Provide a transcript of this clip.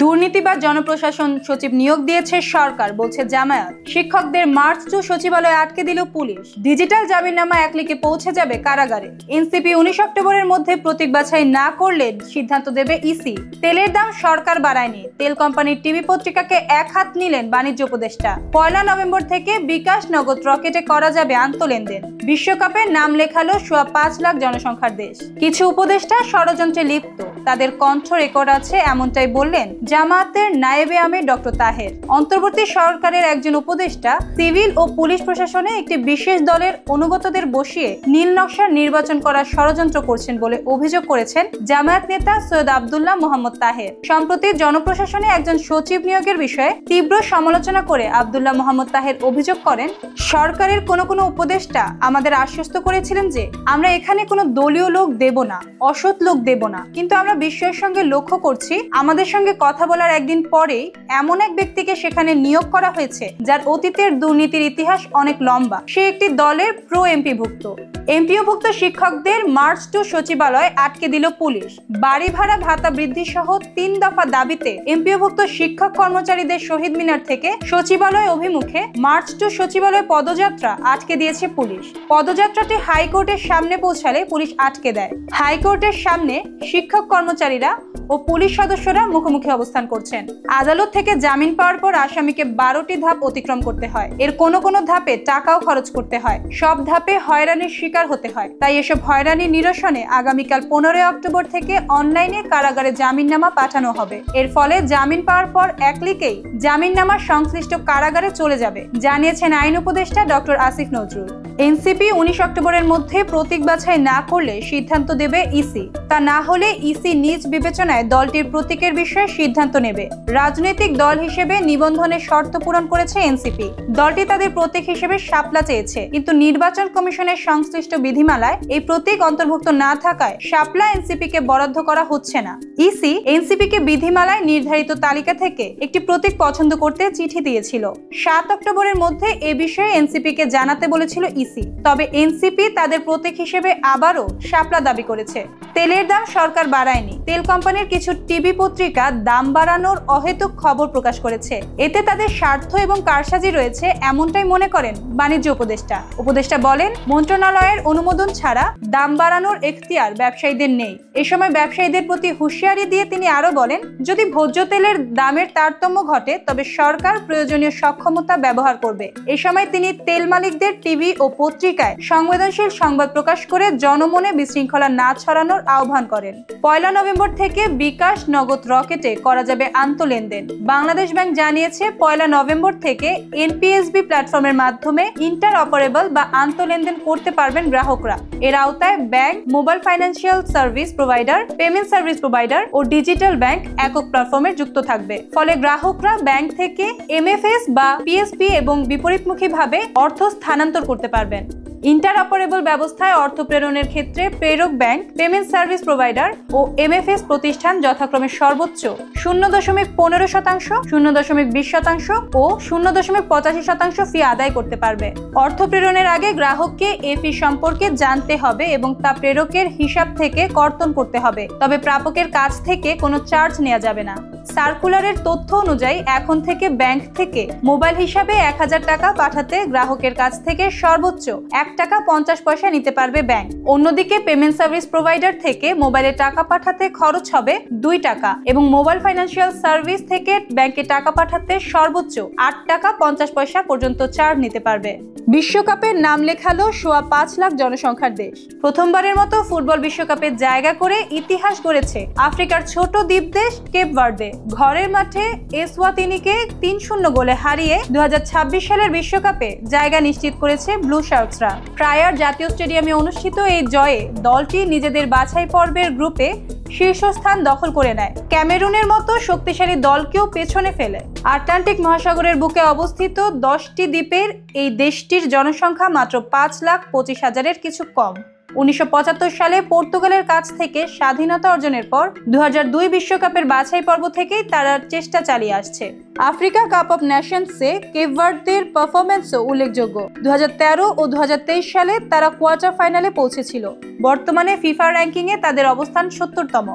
দুর্নীতি বা জনপ্রশাসন সচিব নিয়োগ দিয়েছে সরকার, বলছে জামায়াত। শিক্ষকদের মার্চ টু সচিবালয়ে আটকে দিল পুলিশ। ডিজিটাল জামিননামা এক ক্লিকে পৌঁছে যাবে কারাগারে। এনসিপি 19 অক্টোবরের মধ্যে প্রতীক বাছাই না করলে সিদ্ধান্ত দেবে ইসি। তেলের দাম সরকার বাড়ায়নি, তেল কোম্পানির টিভি পত্রিকাকে এক হাত নিলেন বাণিজ্য উপদেষ্টা। 1 নভেম্বর থেকে বিকাশ নগদ রকেটে করা যাবে আন্তঃলেনদেন। বিশ্বকাপে নাম লেখালো 5 লাখ জনসংখ্যার দেশ। কিছু উপদেষ্টা ষড়যন্ত্রে লিপ্ত, তাদের কণ্ঠ রেকর্ড আছে, এমনটাই বললেন জামায়াতের নায়েবে আমির ডক্টর তাহের। অন্তর্বর্তী সরকারের একজন উপদেষ্টা সিভিল ও পুলিশ প্রশাসনে একটি বিশেষ দলের অনুগতদের বসিয়ে নীল নকশার নির্বাচন করার ষড়যন্ত্র করছেন বলে অভিযোগ করেছেন জামায়াত নেতা সৈয়দ আব্দুল্লাহ মোহাম্মদ তাহের। সম্প্রতি জনপ্রশাসনে একজন সচিব নিয়োগের বিষয়ে তীব্র সমালোচনা করে আব্দুল্লাহ মোহাম্মদ তাহের অভিযোগ করেন, সরকারের কোনো উপদেষ্টা আমাদের আশ্বস্ত করেছিলেন যে আমরা এখানে কোনো দলীয় লোক দেব না, অসৎ লোক দেব না, কিন্তু আমরা বিস্ময়ের সঙ্গে লক্ষ্য করছি আমাদের সঙ্গে কথা বলার একদিন পরেই এমন এক ব্যক্তিকে সেখানে নিয়োগ করা হয়েছে যার অতীতের দুর্নীতির ইতিহাস অনেক লম্বা। সে একটি দলের প্রো এমপিভুক্ত। এমপিওভুক্ত শিক্ষকদের মার্চ টু সচিবালয় আটকে দিল পুলিশ। বাড়ি ভাড়া ভাতা বৃদ্ধি সহ 3 দফা দাবিতে এমপিওভুক্ত শিক্ষক কর্মচারীদের শহীদ মিনার থেকে সচিবালয় অভিমুখে মার্চ টু সচিবালয় পদযাত্রা আটকে দিয়েছে পুলিশ। পদযাত্রাটি হাইকোর্টের সামনে পৌঁছালে পুলিশ আটকে দেয়। হাইকোর্টের সামনে শিক্ষক কর্মচারীরা ও পুলিশ সদস্যরা মুখোমুখি অবস্থান করছেন। আদালত থেকে জামিন পাওয়ার পর আসামিকে 12টি ধাপ অতিক্রম করতে হয়। এর কোনো ধাপে টাকাও খরচ করতে হয়। সব ধাপে হয়রানির শিকার হতে হয়। তাই এসব হয়রানি নিরসনে আগামীকাল 15 অক্টোবর থেকে অনলাইনে কারাগারে জামিননামা পাঠানো হবে। এর ফলে জামিন পাওয়ার পর এক ক্লিকেই জামিননামা সংশ্লিষ্ট কারাগারে চলে যাবে, জানিয়েছেন আইন উপদেষ্টা ডক্টর আসিফ নজরুল। এনসিপি 19 অক্টোবরের মধ্যে প্রতীক বাছাই না করলে সিদ্ধান্ত দেবে ইসি। তা না হলে ইসি নিজ বিবেচনায় দলটির প্রতীকের বিষয়ে সিদ্ধান্ত নেবে। রাজনৈতিক দল হিসেবে নিবন্ধনের শর্ত পূরণ করেছে এনসিপি। দলটি তাদের প্রতীক হিসেবে শাপলা চেয়েছে, কিন্তু নির্বাচন কমিশনের সংশ্লিষ্ট বিধিমালায় এই প্রতীক অন্তর্ভুক্ত না থাকায় শাপলা এনসিপিকে বরাদ্দ করা হচ্ছে না। ইসি এনসিপিকে বিধিমালায় নির্ধারিত তালিকা থেকে একটি প্রতীক পছন্দ করতে চিঠি দিয়েছিল। 7 অক্টোবরের মধ্যে এ বিষয়ে এনসিপিকে জানাতে বলেছিল ইসি। তবে এনসিপি তাদের প্রতীক হিসেবে আবারও শাপলা দাবি করেছে। তেলের দাম সরকার বাড়ায়নি, তেল কোম্পানির কিছু টিভি পত্রিকা দাম বাড়ানোর অহেতুক খবর প্রকাশ করেছে। এতে তাদের স্বার্থ এবং কারসাজি রয়েছে, এমনটাই মনে করেন বাণিজ্য উপদেষ্টা। উপদেষ্টা বলেন, মন্ত্রণালয়ের অনুমোদন ছাড়া দাম বাড়ানোর এখতিয়ার ব্যবসায়ীদের নেই। এ সময় ব্যবসায়ীদের প্রতি হুঁশিয়ারি দিয়ে তিনি আরো বলেন, যদি ভোজ্য তেলের দামের তারতম্য ঘটে তবে সরকার প্রয়োজনীয় সক্ষমতা ব্যবহার করবে। এ সময় তিনি তেল মালিকদের টিভি ও পত্রিকায় সংবেদনশীল সংবাদ প্রকাশ করে জনমনে বিশৃঙ্খলা না ছড়ানোর আহ্বান করেন। 1 নভেম্বর থেকে বিকাশ নগদ রকেটে করা যাবে আন্তঃলেনদেন। বাংলাদেশ ব্যাংক জানিয়েছে 1 নভেম্বর থেকে এনপিএসবি প্ল্যাটফর্মের মাধ্যমে ইন্টার অপারেবল বা আন্তঃলেনদেন করতে পারবেন গ্রাহকরা। এর আওতায় bank, mobile financial service provider, payment service provider ও ডিজিটাল ব্যাংক একক প্ল্যাটফর্মে যুক্ত থাকবে। ফলে গ্রাহকরা ব্যাংক থেকে এমএফএস বা পিএসপি এবং বিপরীতমুখীভাবে অর্থ স্থানান্তর করতে পারবেন। ইন্টার অপারেবল ব্যবস্থায় অর্থ প্রেরণের ক্ষেত্রে প্রেরক ব্যাংক, পেমেন্ট সার্ভিস প্রোভাইডার ও এমএফএস প্রতিষ্ঠান যথাক্রমে সর্বোচ্চ 0.15%, 0.20% ও 0.85% ফি আদায় করতে পারবে। অর্থ প্রেরণের আগে গ্রাহককে এ ফি সম্পর্কে জানতে হবে এবং তা প্রেরকের হিসাব থেকে কর্তন করতে হবে। তবে প্রাপকের কাছ থেকে কোনো চার্জ নেওয়া যাবে না। সার্কুলারের তথ্য অনুযায়ী এখন থেকে ব্যাংক থেকে মোবাইল হিসাবে 1000 টাকা পাঠাতে গ্রাহকের কাছ থেকে সর্বোচ্চ 1 টাকা 50 পয়সা নিতে পারবে ব্যাংক। অন্যদিকে পেমেন্ট সার্ভিস প্রোভাইডার থেকে মোবাইলে টাকা পাঠাতে খরচ হবে 2 টাকা এবং মোবাইল ফাইন্যান্সিয়াল সার্ভিস থেকে ব্যাংকে টাকা পাঠাতে সর্বোচ্চ 8 টাকা 50 পয়সা পর্যন্ত চার্জ নিতে পারবে। বিশ্বকাপের নাম লেখালো 5 লাখ জনসংখ্যার দেশ। প্রথমবারের মতো ফুটবল বিশ্বকাপে জায়গা করে ইতিহাস গড়েছে আফ্রিকার ছোট দ্বীপ দেশ কেপ ভার্দে। ঘরের মাঠে এসওয়াতিনিকে 3-0 গোলে হারিয়ে 2026 সালের বিশ্বকাপে জায়গা নিশ্চিত করেছে ব্লু শার্কসরা। প্রায়ার জাতীয় স্টেডিয়ামে অনুষ্ঠিত এই জয়ে দলটি নিজেদের বাছাই পর্বের গ্রুপে শীর্ষস্থান দখল করে নেয়। ক্যামেরুনের মতো শক্তিশালী দলকেও পেছনে ফেলে। আটলান্টিক মহাসাগরের বুকে অবস্থিত 10টি দ্বীপের এই দেশটির জনসংখ্যা মাত্র 5,25,000-এর কিছু কম। 1975 সালে পর্তুগালের কাছ থেকে স্বাধীনতা অর্জনের পর 2002 বিশ্বকাপের বাছাই পর্ব থেকেই তারা চেষ্টা চালিয়ে আসছে। আফ্রিকা কাপ অফ নেশনসে কেপ ভার্দের পারফরম্যান্সও উল্লেখযোগ্য। 2013 ও 2023 সালে তারা কোয়ার্টার ফাইনালে পৌঁছেছিল। বর্তমানে ফিফা র্যাঙ্কিংয়ে তাদের অবস্থান 70তম।